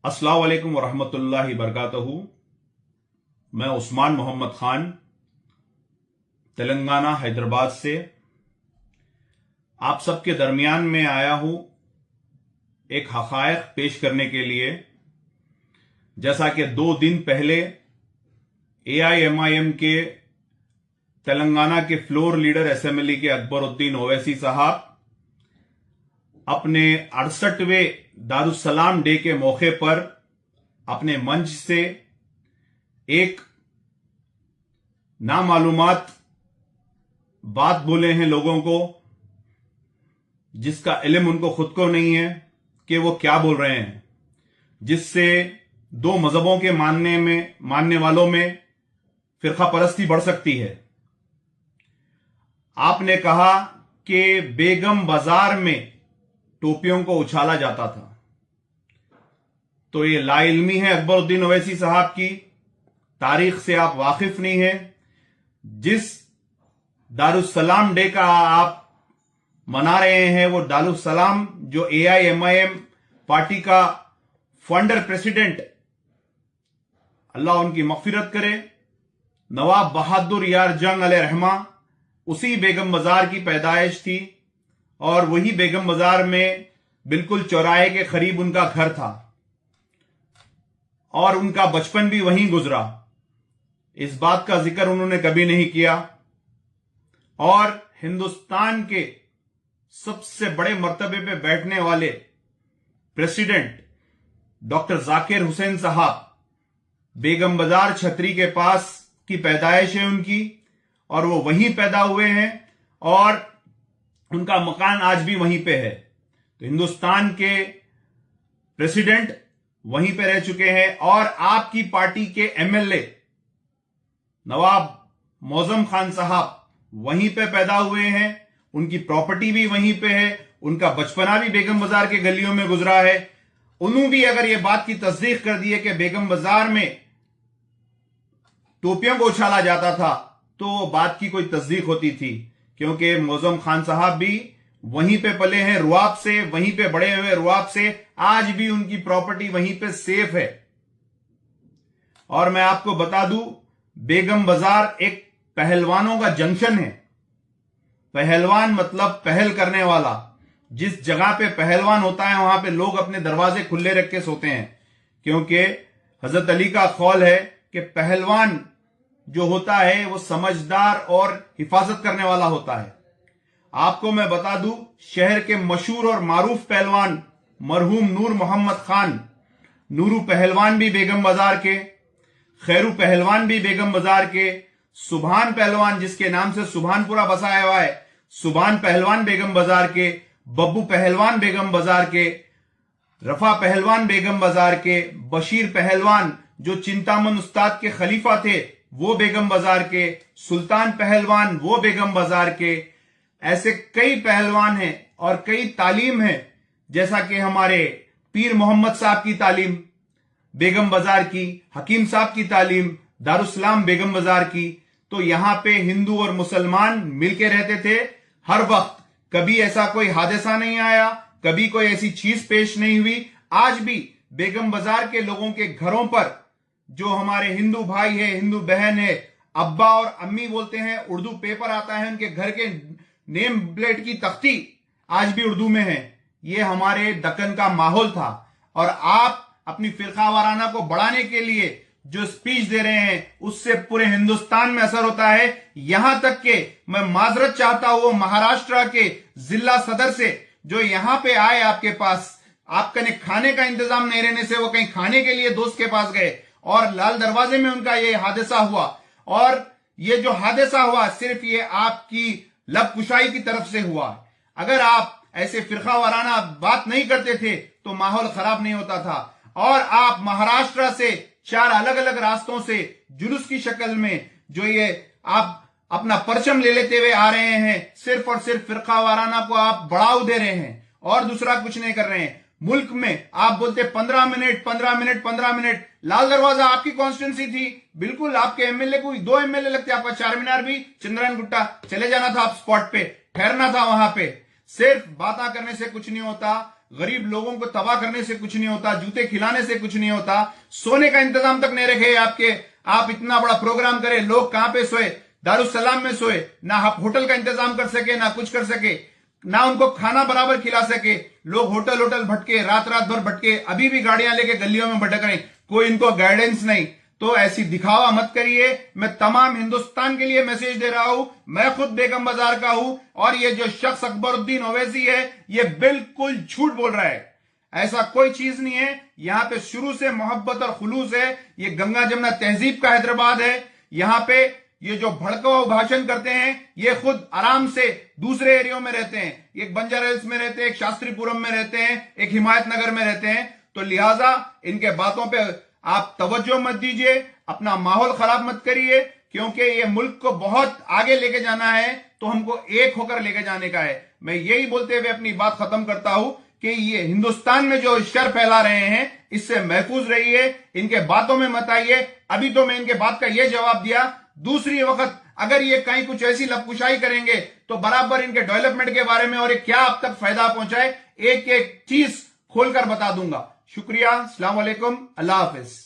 अस्सलाम वालेकुम वरहमतुल्लाहि वबरकातुहू। मैं उस्मान मोहम्मद खान तेलंगाना हैदराबाद से आप सबके दरमियान में आया हूं एक हक़ाइक़ पेश करने के लिए। जैसा कि 2 दिन पहले AIMIM के तेलंगाना के फ्लोर लीडर असेंबली के अकबरुद्दीन ओवैसी साहब अपने 68वें दारुस्सलाम डे के मौके पर अपने मंच से एक नामालूमात बात बोले हैं लोगों को, जिसका इल्म उनको खुद को नहीं है कि वो क्या बोल रहे हैं, जिससे 2 मजहबों के मानने वालों में फिरका परस्ती बढ़ सकती है। आपने कहा कि बेगम बाजार में टोपियों को उछाला जाता था, तो ये लाइल्मी है अकबरुद्दीन ओवैसी साहब की, तारीख से आप वाकिफ नहीं है। जिस दारुस्सलाम डे का आप मना रहे हैं वो दारुस्सलाम जो AIMIM पार्टी का फाउंडर प्रेसिडेंट, अल्लाह उनकी मगफिरत करे, नवाब बहादुर यार जंग अलैहिर्रहमा, उसी बेगम बाजार की पैदाइश थी और वही बेगम बाजार में बिल्कुल चौराहे के करीब उनका घर था और उनका बचपन भी वहीं गुजरा। इस बात का जिक्र उन्होंने कभी नहीं किया। और हिंदुस्तान के सबसे बड़े मर्तबे पे बैठने वाले प्रेसिडेंट डॉक्टर जाकिर हुसैन साहब, बेगम बाजार छतरी के पास की पैदाइश है उनकी और वो वहीं पैदा हुए हैं और उनका मकान आज भी वहीं पे है। तो हिंदुस्तान के प्रेसिडेंट वहीं पे रह चुके हैं और आपकी पार्टी के MLA नवाब मौजम खान साहब वहीं पे पैदा हुए हैं, उनकी प्रॉपर्टी भी वहीं पे है, उनका बचपना भी बेगम बाजार के गलियों में गुजरा है। उन्होंने भी अगर ये बात की तस्दीक कर दी है कि बेगम बाजार में टोपियों को उछाला जाता था, तो बात की कोई तस्दीक होती थी, क्योंकि मौजम खान साहब भी वहीं पे पले हैं, रुआब से, वहीं पे बड़े हुए रुआब से, आज भी उनकी प्रॉपर्टी वहीं पे सेफ है। और मैं आपको बता दूं, बेगम बाजार एक पहलवानों का जंक्शन है। पहलवान मतलब पहल करने वाला। जिस जगह पे पहलवान होता है वहां पे लोग अपने दरवाजे खुले रख के सोते हैं, क्योंकि हजरत अली का कौल है कि पहलवान जो होता है वो समझदार और हिफाजत करने वाला होता है। आपको मैं बता दूं, शहर के मशहूर और मारूफ पहलवान मरहूम नूर मोहम्मद खान, नूरू पहलवान भी बेगम बाजार के, खैरू पहलवान भी बेगम बाजार के, सुभान पहलवान जिसके नाम से सुभानपुरा बसाया हुआ है, सुभान पहलवान बेगम बाजार के, बब्बू पहलवान बेगम बाजार के, रफा पहलवान बेगम बाजार के, बशीर पहलवान जो चिंतामन उस्ताद के खलीफा थे वो बेगम बाजार के, सुल्तान पहलवान वो बेगम बाजार के। ऐसे कई पहलवान हैं और कई तालीम है, जैसा कि हमारे पीर मोहम्मद साहब की तालीम बेगम बाजार की, हकीम साहब की तालीम दारुस्सलाम बेगम बाजार की। तो यहां पे हिंदू और मुसलमान मिलके रहते थे हर वक्त, कभी ऐसा कोई हादसा नहीं आया, कभी कोई ऐसी चीज पेश नहीं हुई। आज भी बेगम बाजार के लोगों के घरों पर जो हमारे हिंदू भाई है, हिंदू बहन है, अब्बा और अम्मी बोलते हैं, उर्दू पेपर आता है, उनके घर के नेम प्लेट की तख्ती आज भी उर्दू में है। ये हमारे दक्कन का माहौल था। और आप अपनी फिरका वाराना को बढ़ाने के लिए जो स्पीच दे रहे हैं उससे पूरे हिंदुस्तान में असर होता है। यहां तक कि मैं माजरत चाहता हूं महाराष्ट्र के जिला सदर से, जो यहां पे आए आपके पास, आपका खाने का इंतजाम नहीं रहने से वो कहीं खाने के लिए दोस्त के पास गए और लाल दरवाजे में उनका ये हादसा हुआ। और ये जो हादसा हुआ सिर्फ ये आपकी लब कुशाई की तरफ से हुआ। अगर आप ऐसे फिरका वाराना बात नहीं करते थे तो माहौल खराब नहीं होता था। और आप महाराष्ट्र से 4 अलग अलग रास्तों से जुलूस की शक्ल में जो ये आप अपना परचम ले लेते हुए आ रहे हैं, सिर्फ और सिर्फ फिरका वाराना को आप बढ़ावा दे रहे हैं और दूसरा कुछ नहीं कर रहे हैं। मुल्क में आप बोलते 15 मिनट 15 मिनट 15 मिनट, लाल दरवाजा आपकी कॉन्स्टिट्यूंसी थी, बिल्कुल आपके MLA को 2 MLA लगते, आपका चार मीनार भी, चंद्रन गुट्टा, चले जाना था आप स्पॉट पे, ठहरना था वहां पे। सिर्फ बातें करने से कुछ नहीं होता। गरीब लोगों को तबाह करने से कुछ नहीं होता, जूते खिलाने से कुछ नहीं होता, सोने का इंतजाम तक नहीं रखे आपके, आप इतना बड़ा प्रोग्राम करें, लोग कहां पे सोए, दारुसलाम में सोए, ना आप होटल का इंतजाम कर सके, ना कुछ कर सके, ना उनको खाना बराबर खिला सके, लोग होटल भटके, रात भर भटके, अभी भी गाड़ियां लेके गलियों में भटक रहे, कोई इनको गाइडेंस नहीं। तो ऐसी दिखावा मत करिए। मैं तमाम हिंदुस्तान के लिए मैसेज दे रहा हूं, मैं खुद बेगम बाजार का हूं, और ये जो शख्स अकबरुद्दीन ओवैसी है ये बिल्कुल झूठ बोल रहा है। ऐसा कोई चीज नहीं है, यहां पे शुरू से मोहब्बत और खुलूस है। ये गंगा जमुना तहजीब का हैदराबाद है। यहां पे ये जो भड़काऊ भाषण करते हैं ये खुद आराम से दूसरे एरियो में रहते हैं, एक बंजारा हिल्स में रहते हैं, एक शास्त्रीपुरम में रहते हैं, एक हिमायत नगर में रहते हैं। तो लिहाजा इनके बातों पे आप तवज्जो मत दीजिए, अपना माहौल खराब मत करिए, क्योंकि ये मुल्क को बहुत आगे लेके जाना है, तो हमको एक होकर लेके जाने का है। मैं यही बोलते हुए अपनी बात खत्म करता हूं कि ये हिंदुस्तान में जो शर फैला रहे हैं इससे महफूज रहिए, इनके बातों में मत आइए। अभी तो मैं इनके बात का यह जवाब दिया, दूसरी वक्त अगर ये कहीं कुछ ऐसी लपकुशाई करेंगे तो बराबर इनके डेवलपमेंट के बारे में और ये क्या अब तक फायदा पहुंचाए एक एक चीज खोलकर बता दूंगा। शुक्रिया, अस्सलाम वालेकुम, अल्लाह हाफिज।